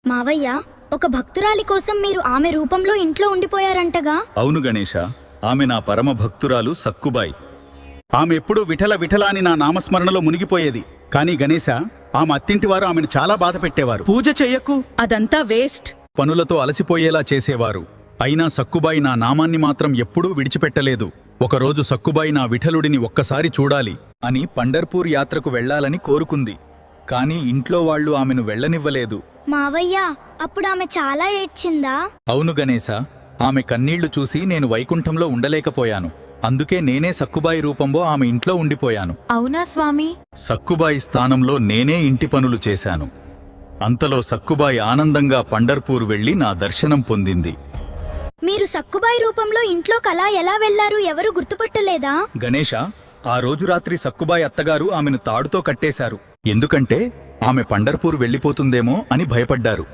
మావయ్య, ఒక భక్తురాలి కోసం మీరు ఆమె రూపంలో ఇంట్లో ఉండిపోయారంటగా? అవును గణేశ, ఆమె నా పరమ భక్తురాలు సక్కుబాయి. ఆమె ఎప్పుడూ విఠల విఠల అని నా నామస్మరణలో మునిగిపోయేది. కానీ గణేశ, ఆమె అత్తింటివారు ఆమెను చాలా బాధ పెట్టేవారు. పూజ చెయ్యకు, అదంతా వేస్ట్. పనులతో అలసిపోయేలా చేసేవారు. అయినా సక్కుబాయి నా నామాన్ని మాత్రం ఎప్పుడూ విడిచిపెట్టలేదు. ఒకరోజు సక్కుబాయి నా విఠలుడిని ఒక్కసారి చూడాలి అని పండర్పూర్ యాత్రకు వెళ్లాలని కోరుకుంది. కానీ ఇంట్లో వాళ్లు ఆమెను వెళ్లనివ్వలేదు. మావయ్య, అప్పుడు ఆమె చాలా ఏడ్చిందా? అవును గణేశ, ఆమె కన్నీళ్లు చూసి నేను వైకుంఠంలో ఉండలేకపోయాను. అందుకే నేనే సక్కుబాయి రూపంలో ఆమె ఇంట్లో ఉండిపోయాను. అవునా స్వామి? సక్కుబాయి స్థానంలో నేనే ఇంటి పనులు చేశాను. అంతలో సక్కుబాయి ఆనందంగా పండర్పూర్ వెళ్లి నా దర్శనం పొందింది. మీరు సక్కుబాయి రూపంలో ఇంట్లోకలా ఎలా వెళ్లారు? ఎవరు గుర్తుపట్టలేదా? గణేశ, ఆ రోజు రాత్రి సక్కుబాయి అత్తగారు ఆమెను తాడుతో కట్టేశారు. ఎందుకంటే ఆమె పండర్పూర్ వెళ్లిపోతుందేమో అని భయపడ్డారు.